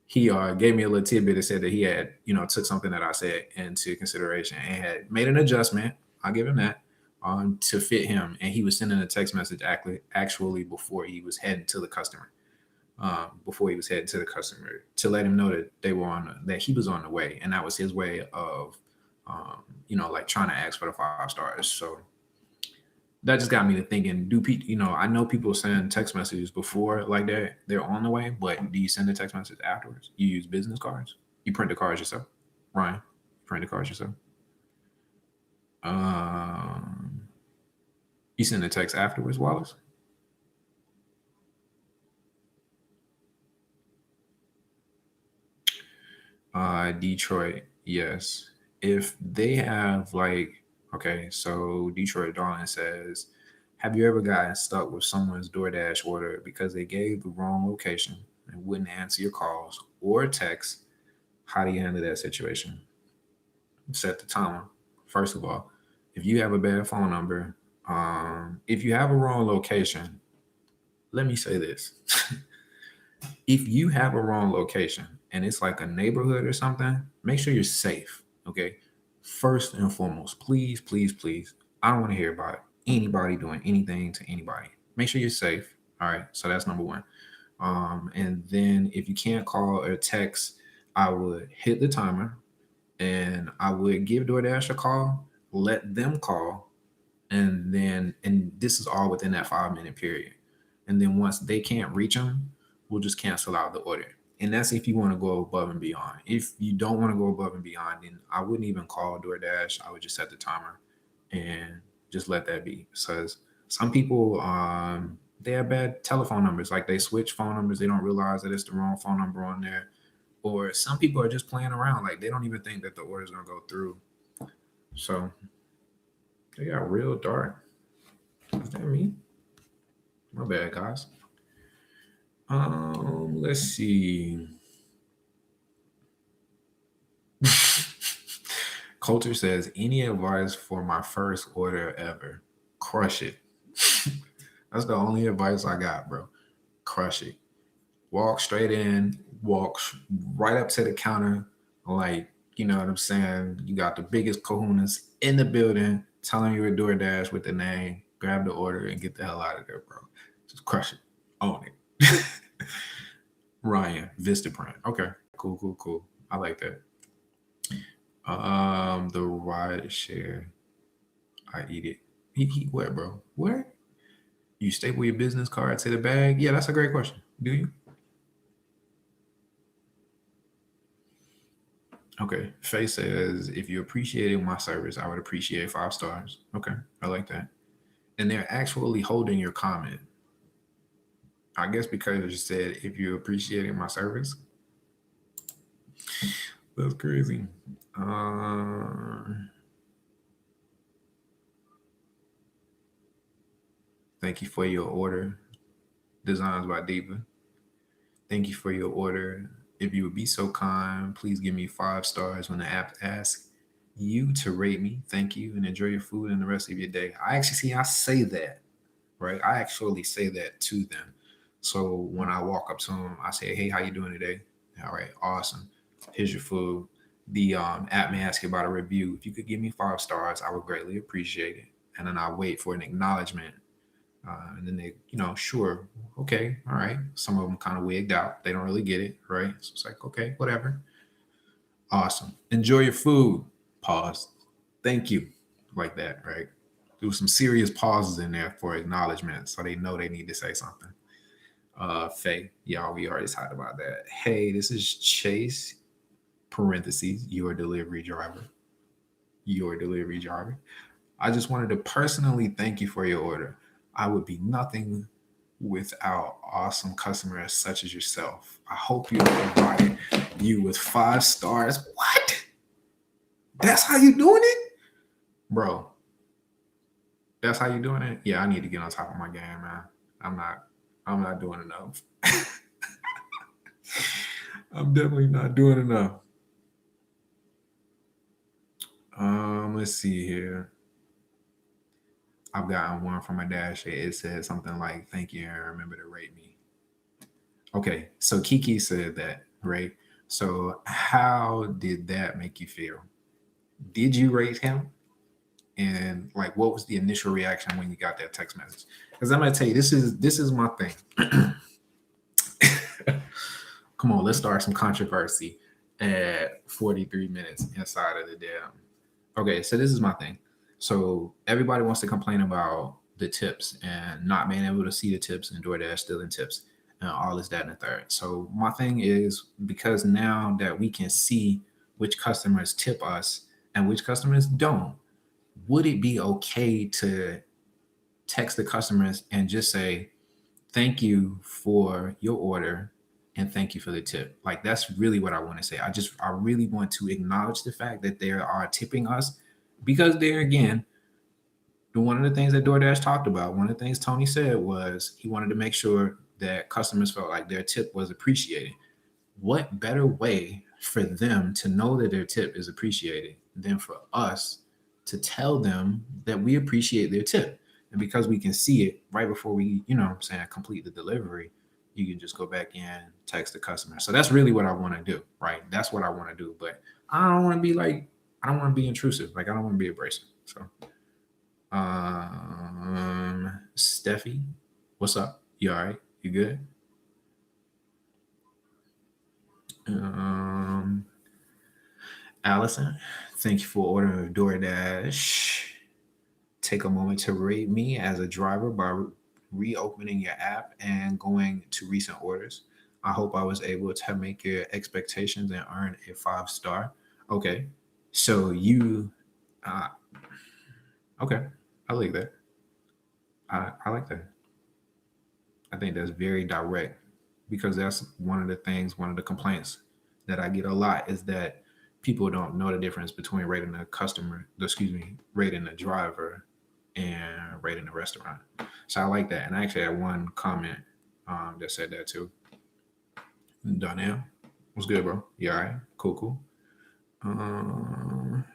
he gave me a little tidbit and said that he had, took something that I said into consideration and had made an adjustment. I'll give him that, to fit him. And he was sending a text message actually before he was heading to the customer. To let him know that that he was on the way, and that was his way of, like trying to ask for the 5 stars. So that just got me to thinking: do people, I know people send text messages before like that, they're on the way, but do you send the text message afterwards? You use business cards? You print the cards yourself? Ryan, you print the cards yourself? You send the text afterwards, Wallace? Detroit, yes. If they have like, okay, so Detroit Darling says, have you ever gotten stuck with someone's DoorDash order because they gave the wrong location and wouldn't answer your calls or text? How do you handle that situation? Set the timer. First of all, if you have a bad phone number, if you have a wrong location, let me say this. If you have a wrong location and it's like a neighborhood or something, make sure you're safe. Okay. First and foremost, please, please, please. I don't want to hear about anybody doing anything to anybody. Make sure you're safe. All right. So that's number one. And then if you can't call or text, I would hit the timer and I would give DoorDash a call, let them call, and this is all within that 5-minute period. And then once they can't reach them, we'll just cancel out the order. And that's if you want to go above and beyond. If you don't want to go above and beyond, then I wouldn't even call DoorDash. I would just set the timer and just let that be. Because Some people they have bad telephone numbers, like they switch phone numbers, they don't realize that it's the wrong phone number on there. Or some people are just playing around, like they don't even think that the order is gonna go through. So they got real dark. Is that me? My bad, guys. Let's see. Culture says, any advice for my first order ever? Crush it. That's the only advice I got, bro. Crush it. Walk straight in, walk right up to the counter. Like, you know what I'm saying? You got the biggest kahunas in the building telling you a DoorDash with the name. Grab the order and get the hell out of there, bro. Just crush it. Own it. Ryan, Vistaprint. Okay, cool. I like that. The ride share. I eat it. Eat what, bro? What? You staple your business card to the bag? Yeah, that's a great question. Do you? Okay. Faye says, if you appreciated my service, I would appreciate 5 stars. Okay. I like that. And they're actually holding your comment. I guess because you said, if you appreciated my service. That's crazy. Thank you for your order. Designs by Diva. Thank you for your order. If you would be so kind, please give me 5 stars when the app asks you to rate me. Thank you, and enjoy your food and the rest of your day. I say that, right? I actually say that to them. So when I walk up to them, I say, hey, how you doing today? All right, awesome. Here's your food. The app may ask you about a review. If you could give me 5 stars, I would greatly appreciate it. And then I wait for an acknowledgement. And then they, sure, okay, all right. Some of them kind of wigged out. They don't really get it, right? So it's like, okay, whatever. Awesome. Enjoy your food. Pause. Thank you. Like that, right? Do some serious pauses in there for acknowledgement so they know they need to say something. Faye, y'all, we already talked about that. Hey, this is Chase, parentheses, your delivery driver. I just wanted to personally thank you for your order. I would be nothing without awesome customers such as yourself. I hope you provided you with 5 stars. What? That's how you doing it? Bro, that's how you doing it? Yeah, I need to get on top of my game, man. I'm not doing enough. I'm definitely not doing enough. Let's see here. I've gotten one from my dash. It said something like, thank you, and remember to rate me. Okay, so Kiki said that, right? So how did that make you feel? Did you rate him? And like, what was the initial reaction when you got that text message? Because I'm gonna tell you, this is my thing. Come on, let's start some controversy at 43 minutes inside of the damn. Okay, so this is my thing. So everybody wants to complain about the tips and not being able to see the tips and DoorDash stealing tips and all this, that, and the third. So my thing is, because now that we can see which customers tip us and which customers don't, would it be okay to text the customers and just say, thank you for your order and thank you for the tip? Like, that's really what I want to say. I really want to acknowledge the fact that they are tipping us, because there again, one of the things that DoorDash talked about, one of the things Tony said was he wanted to make sure that customers felt like their tip was appreciated. What better way for them to know that their tip is appreciated than for us to tell them that we appreciate their tip? And because we can see it right before we, complete the delivery, you can just go back in, text the customer. So that's really what I want to do, right? That's what I want to do. But I don't want to be intrusive. Like, I don't want to be abrasive. So, Steffi, what's up? You all right? You good? Allison, thank you for ordering DoorDash. Take a moment to rate me as a driver by reopening your app and going to recent orders. I hope I was able to make your expectations and earn a 5 star. Okay, so you, okay, I like that. I like that. I think that's very direct because that's one of the things, one of the complaints that I get a lot is that people don't know the difference between rating a customer, excuse me, rating a driver and rating a restaurant. So I like that. And I actually had one comment that said that too. Donnell, what's good, bro? You all right? Cool, cool. Um,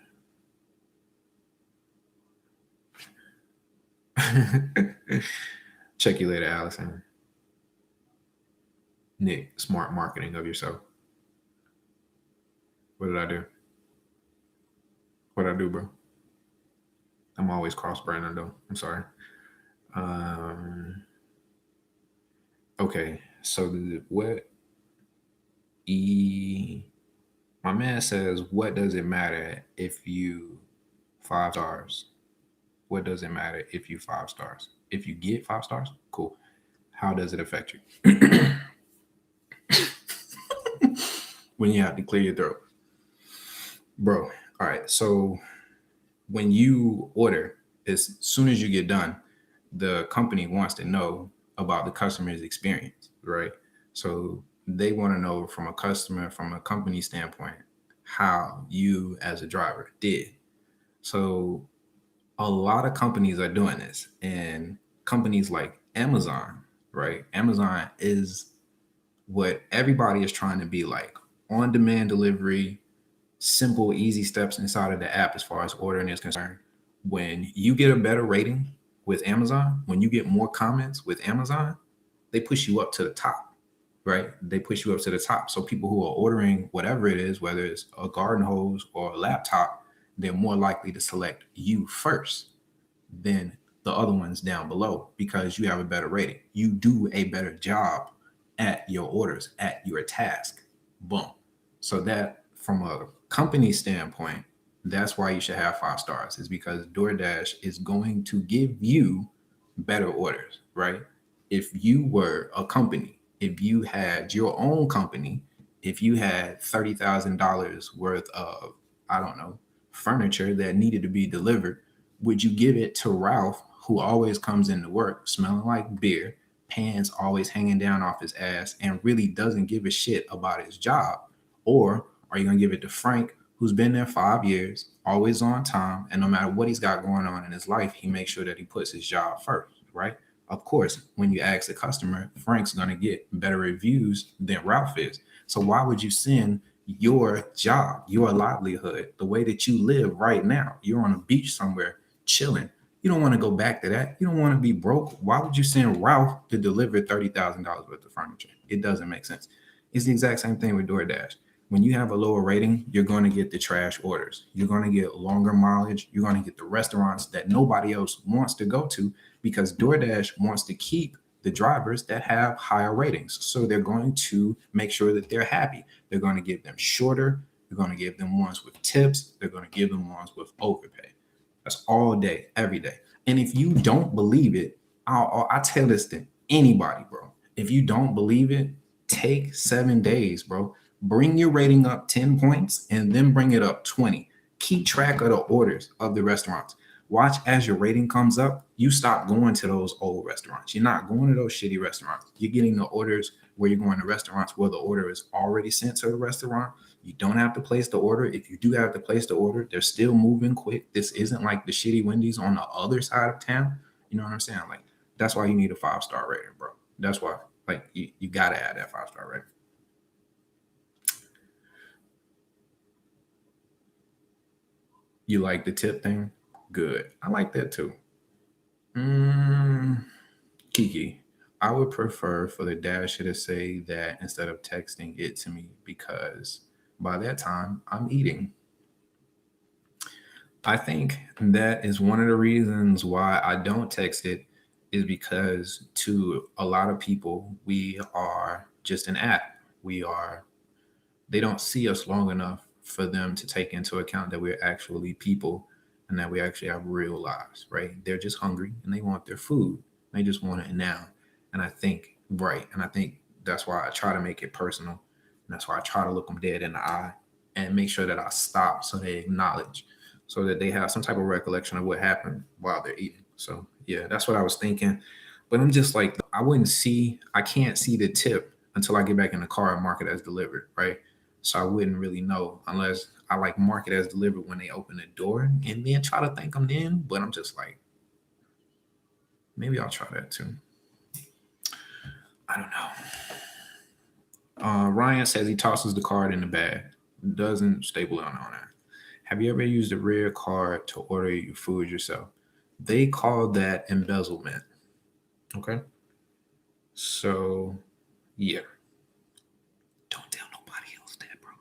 check you later, Allison. Nick, smart marketing of yourself. What did I do? What did I do, bro? I'm always cross branding though. I'm sorry. Um, okay, so what e my man says, what does it matter if you 5 stars? What does it matter if you 5 stars? If you get 5 stars, cool. How does it affect you? When you have to clear your throat, bro. All right, so when you order, as soon as you get done, the company wants to know about the customer's experience, right? So they want to know from a customer, from a company standpoint, how you as a driver did. So a lot of companies are doing this, and companies like Amazon, right? Amazon is what everybody is trying to be like, on demand delivery, simple, easy steps inside of the app as far as ordering is concerned. When you get a better rating with Amazon, when you get more comments with Amazon, they push you up to the top, right? They push you up to the top. So people who are ordering whatever it is, whether it's a garden hose or a laptop, they're more likely to select you first than the other ones down below because you have a better rating. You do a better job at your orders, at your task. Boom. So that from a company standpoint, that's why you should have 5 stars, is because DoorDash is going to give you better orders, right? If you were a company, if you had your own company, if you had $30,000 worth of, I don't know, furniture that needed to be delivered, would you give it to Ralph, who always comes into work smelling like beer, pants always hanging down off his ass, and really doesn't give a shit about his job? Or are you going to give it to Frank, who's been there 5 years, always on time, and no matter what he's got going on in his life, he makes sure that he puts his job first, right? Of course, when you ask the customer, Frank's going to get better reviews than Ralph is. So why would you send your job, your livelihood, the way that you live right now? You're on a beach somewhere chilling. You don't want to go back to that. You don't want to be broke. Why would you send Ralph to deliver $30,000 worth of furniture? It doesn't make sense. It's the exact same thing with DoorDash. When you have a lower rating, you're going to get the trash orders. You're going to get longer mileage. You're going to get the restaurants that nobody else wants to go to because DoorDash wants to keep the drivers that have higher ratings. So they're going to make sure that they're happy. They're going to give them shorter. They're going to give them ones with tips. They're going to give them ones with overpay. That's all day, every day. And if you don't believe it, I tell this to anybody, bro. If you don't believe it, take 7 days, bro. Bring your rating up 10 points and then bring it up 20. Keep track of the orders of the restaurants. Watch as your rating comes up, you stop going to those old restaurants. You're not going to those shitty restaurants. You're getting the orders where you're going to restaurants where the order is already sent to the restaurant. You don't have to place the order. If you do have to place the order, they're still moving quick. This isn't like the shitty Wendy's on the other side of town. You know what I'm saying? Like, that's why you need a 5 star rating, bro. That's why. Like, you got to add that 5 star rating. You like the tip thing? Good. I like that too. Mm, Kiki, I would prefer for the dasher to say that instead of texting it to me because by that time I'm eating. I think that is one of the reasons why I don't text it is because to a lot of people, we are just an app. We are, they don't see us long enough for them to take into account that we're actually people and that we actually have real lives, right? They're just hungry and they want their food. They just want it now. And I think, right. And I think that's why I try to make it personal. And that's why I try to look them dead in the eye and make sure that I stop so they acknowledge, so that they have some type of recollection of what happened while they're eating. So yeah, that's what I was thinking. But I'm just like, I can't see the tip until I get back in the car and mark it as delivered, right? So I wouldn't really know unless I like mark it as delivered when they open the door and then try to thank them then. But I'm just like, maybe I'll try that too. I don't know. Ryan says he tosses the card in the bag, doesn't staple it on it. Have you ever used a rare card to order your food yourself? They call that embezzlement. Okay. So, yeah. Don't tell nobody else that, bro.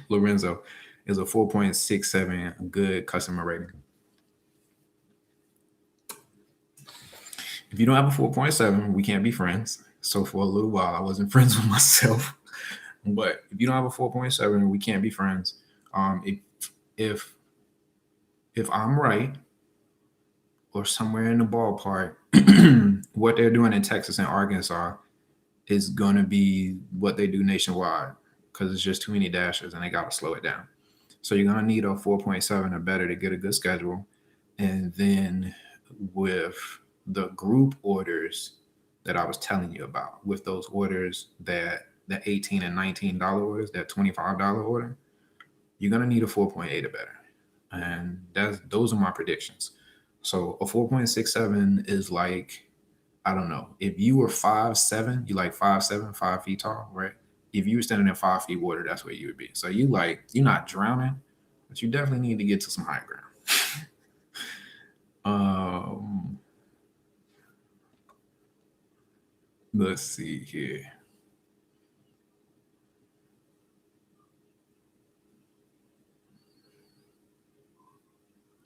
Lorenzo is a 4.67 good customer rating. If you don't have a 4.7, we can't be friends. So for a little while, I wasn't friends with myself. But if you don't have a 4.7, we can't be friends. If if if I'm right or somewhere in the ballpark, what they're doing in Texas and Arkansas is gonna be what they do nationwide because it's just too many dashes and they gotta slow it down. So you're gonna need a 4.7 or better to get a good schedule. And then with the group orders that I was telling you about, with those orders that the $18 and $19 orders, that $25 order, you're gonna need a 4.8 or better. And those are my predictions. So a 4.67 is like, I don't know. If you were 5'7", you like 5'7", 5 feet tall, right? If you were standing in 5 feet water, that's where you would be. So you're not drowning, but you definitely need to get to some high ground. Let's see here.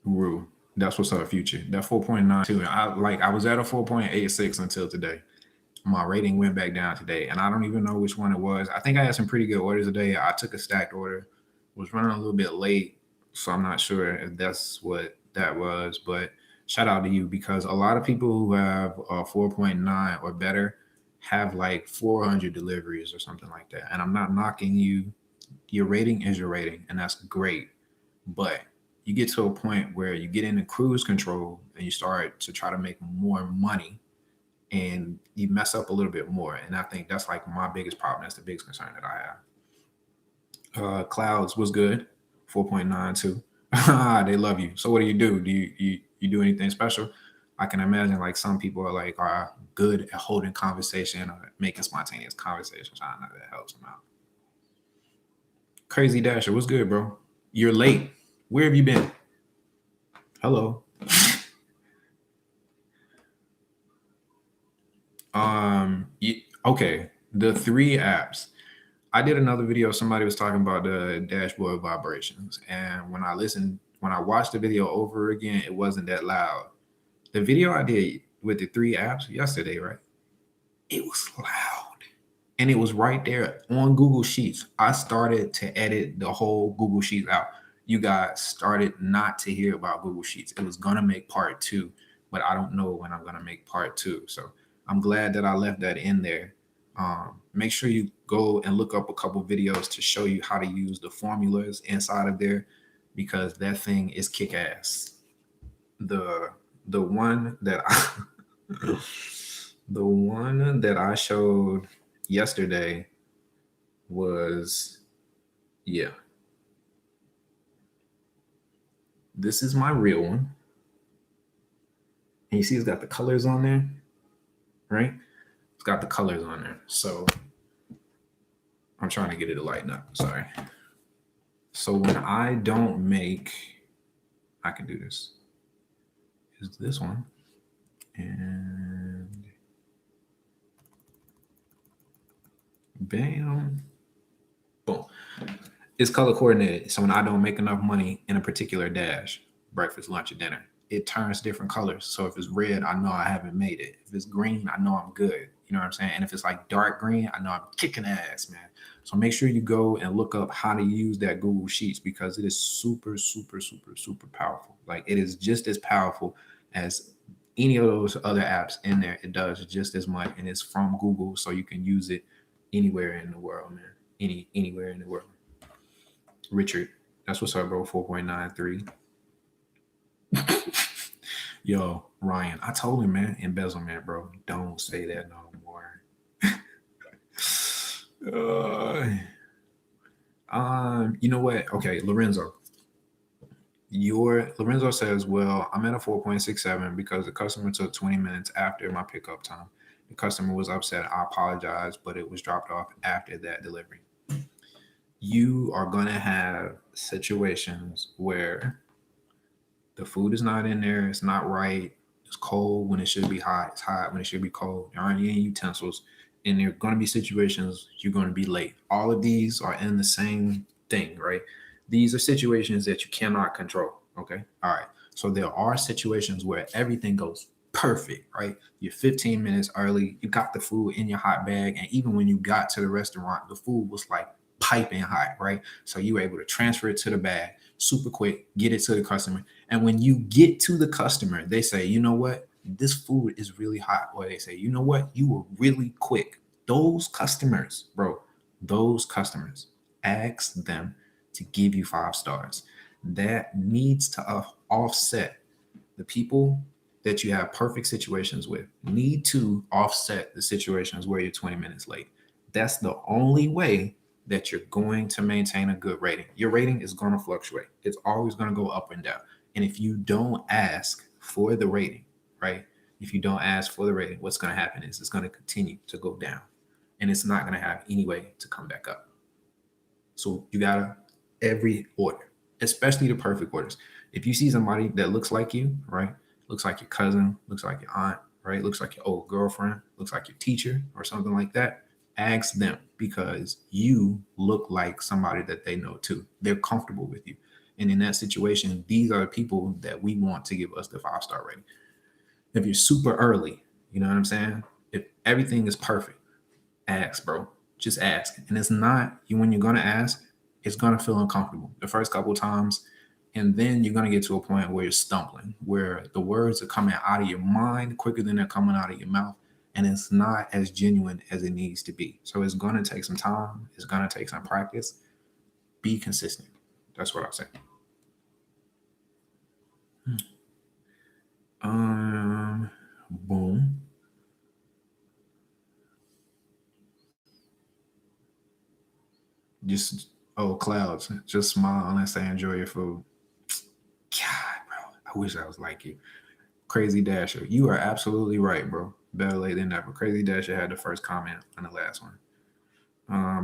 Rue. That's what's up, future. That 4.92. I was at a 4.86 until today. My rating went back down today, and I don't even know which one it was. I think I had some pretty good orders today. I took a stacked order, was running a little bit late, so I'm not sure if that's what that was. But shout out to you because a lot of people who have a 4.9 or better have like 400 deliveries or something like that. And I'm not knocking you. Your rating is your rating, and that's great. But you get to a point where you get into cruise control and you start to try to make more money and you mess up a little bit more. And I think that's like my biggest problem. That's the biggest concern that I have. Clouds was good, 4.92. They love you. So what do? Do you do anything special? I can imagine like some people are good at holding conversation or making spontaneous conversations. I know that helps them out. Crazy Dasher, what's good, bro? You're late. Where have you been? Hello. Okay. The 3 apps. I did another video. Somebody was talking about the dashboard vibrations, and when I watched the video over again, it wasn't that loud. The video I did with the 3 apps yesterday, right? It was loud, and it was right there on Google Sheets. I started to edit the whole Google Sheets out. You guys started not to hear about Google Sheets. It was gonna make part 2, but I don't know when I'm gonna make part 2. So I'm glad that I left that in there. Make sure you go and look up a couple videos to show you how to use the formulas inside of there because that thing is kick ass. The one that the one that I showed yesterday was, yeah. This is my real one. And you see it's got the colors on there, right? It's got the colors on there. So I'm trying to get it to lighten up. Sorry. So when I don't make, I can do this. Is this one. And bam. Boom. It's color coordinated. So when I don't make enough money in a particular dash, breakfast, lunch, or dinner, it turns different colors. So if it's red, I know I haven't made it. If it's green, I know I'm good. You know what I'm saying? And if it's like dark green, I know I'm kicking ass, man. So make sure you go and look up how to use that Google Sheets because it is super, super, super, super powerful. Like it is just as powerful as any of those other apps in there. It does just as much, and it's from Google, so you can use it anywhere in the world, man. Anywhere in the world. Richard, that's what's up, bro. 4.93. Yo, Ryan, I told him, man, embezzlement, bro. Don't say that no more. You know what? Okay, Lorenzo. Your Lorenzo says, well, I'm at a 4.67 because the customer took 20 minutes after my pickup time. The customer was upset. I apologize, but it was dropped off after that delivery. You are going to have situations where the food is not in there, it's not right, it's cold when it should be hot, it's hot when it should be cold, there aren't any utensils, and there are going to be situations you're going to be late. All of these are in the same thing, right? These are situations that you cannot control. Okay. All right. So there are situations where everything goes perfect, right? You're 15 minutes early, you got the food in your hot bag, and even when you got to the restaurant, the food was like piping hot, right? So you were able to transfer it to the bag super quick, get it to the customer. And when you get to the customer, they say, you know what? This food is really hot. Or they say, you know what? You were really quick. Those customers, bro, those customers, ask them to give you 5 stars. That needs to offset the people that you have perfect situations with, need to offset the situations where you're 20 minutes late. That's the only way that you're going to maintain a good rating. Your rating is going to fluctuate. It's always going to go up and down. And if you don't ask for the rating, right? If you don't ask for the rating, what's going to happen is it's going to continue to go down and it's not going to have any way to come back up. So you got to, every order, especially the perfect orders. If you see somebody that looks like you, right? Looks like your cousin, looks like your aunt, right? Looks like your old girlfriend, looks like your teacher or something like that. Ask them because you look like somebody that they know too. They're comfortable with you. And in that situation, these are the people that we want to give us the 5 star rating. If you're super early, you know what I'm saying? If everything is perfect, ask, bro. Just ask. And it's not you when you're gonna ask, it's gonna feel uncomfortable the first couple of times. And then you're gonna get to a point where you're stumbling, where the words are coming out of your mind quicker than they're coming out of your mouth. And it's not as genuine as it needs to be. So it's gonna take some time, it's gonna take some practice. Be consistent. That's what I'll say. Boom. Just clouds. Just smile unless I enjoy your food. God, bro. I wish I was like you. Crazy Dasher. You are absolutely right, bro. Better late than never. Crazy Dasher had the first comment on the last one.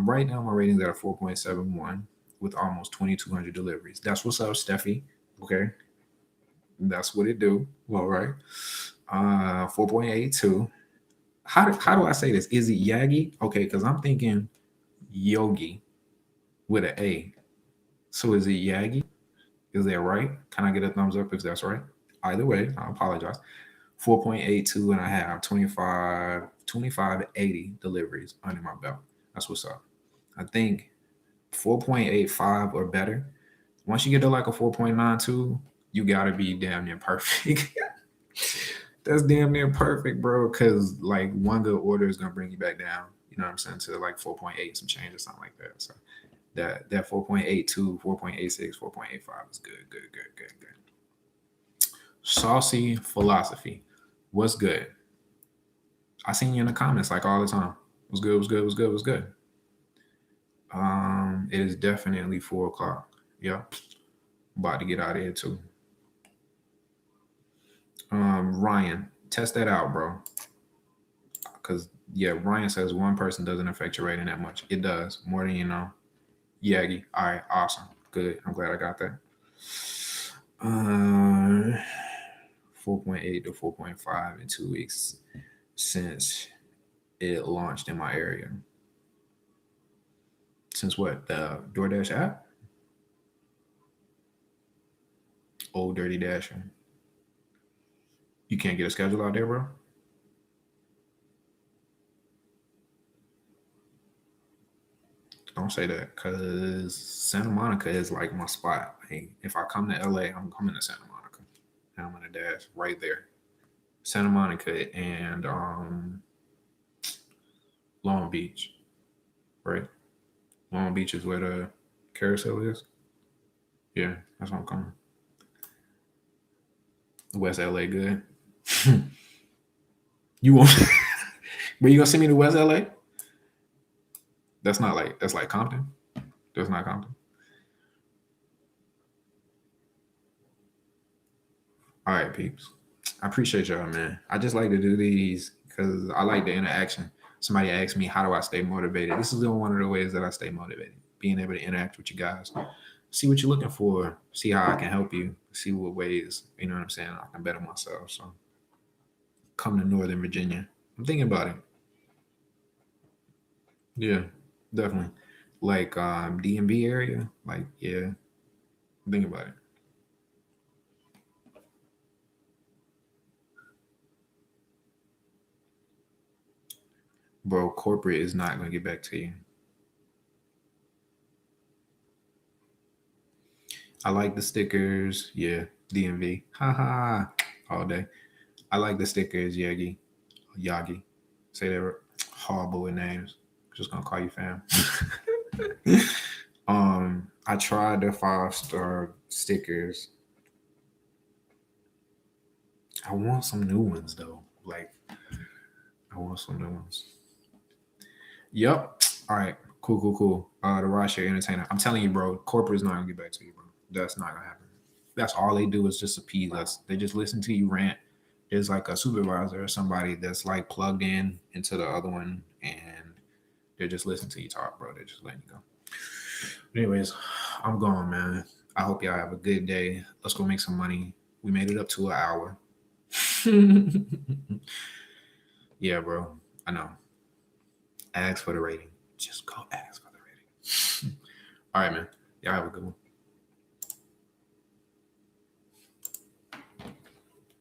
Right now, my rating's at a 4.71 with almost 2,200 deliveries. That's what's up, Steffi. Okay. That's what it do. All right. 4.82. How do I say this? Is it Yagi? Okay, because I'm thinking Yogi with an A. So is it Yagi? Is that right? Can I get a thumbs up if that's right? Either way, I apologize. 4.82 and I have 2580 deliveries under my belt. That's what's up. I think 4.85 or better. Once you get to like a 4.92, you gotta be damn near perfect. That's damn near perfect, bro. Cause like one good order is gonna bring you back down. You know what I'm saying? To like 4.8 some change or something like that. So that 4.82, 4.86, 4.85 is good, good, good, good, good. Saucy philosophy. What's good? I seen you in the comments like all the time. What's good? What's good? What's good? What's good? It is definitely 4 o'clock. Yep. About to get out of here too. Ryan, test that out, bro. Cause yeah, Ryan says one person doesn't affect your rating that much. It does, more than you know. Yagi. All right, awesome. Good. I'm glad I got that. 4.8 to 4.5 in 2 weeks since it launched in my area. Since what? The DoorDash app? Old Dirty Dasher. You can't get a schedule out there, bro? Don't say that because Santa Monica is like my spot. Like, if I come to LA, I'm coming to Santa Monica. And I'm gonna dash right there. Santa Monica and Long Beach, right? Long Beach is where the carousel is. Yeah, that's where I'm coming. West LA good. You want? Where you gonna send me to West LA? That's like Compton. That's not Compton. All right, peeps. I appreciate y'all, man. I just like to do these because I like the interaction. Somebody asked me, how do I stay motivated? This is one of the ways that I stay motivated. Being able to interact with you guys, see what you're looking for, see how I can help you, see what ways, you know what I'm saying, I can better myself. So come to Northern Virginia. I'm thinking about it. Yeah, definitely. Like DMV area. Like, yeah, I'm thinking about it. Bro, corporate is not gonna get back to you. I like the stickers. Yeah, DMV. Ha, all day. I like the stickers, Yagi. Yagi. Say they're horrible with names. Just gonna call you fam. I tried the 5-star stickers. I want some new ones though. Like I want some new ones. Yep. All right. Cool. The rideshare entertainer. I'm telling you, bro, corporate's not gonna get back to you, bro. That's not gonna happen. That's all they do is just appease us. They just listen to you rant. There's like a supervisor or somebody that's like plugged in into the other one, and they're just listening to you talk, bro. They're just letting you go. But anyways, I'm gone, man. I hope y'all have a good day. Let's go make some money. We made it up to an hour. Yeah, bro. I know. Ask for the rating. Just go ask for the rating. All right, man. Y'all have a good one.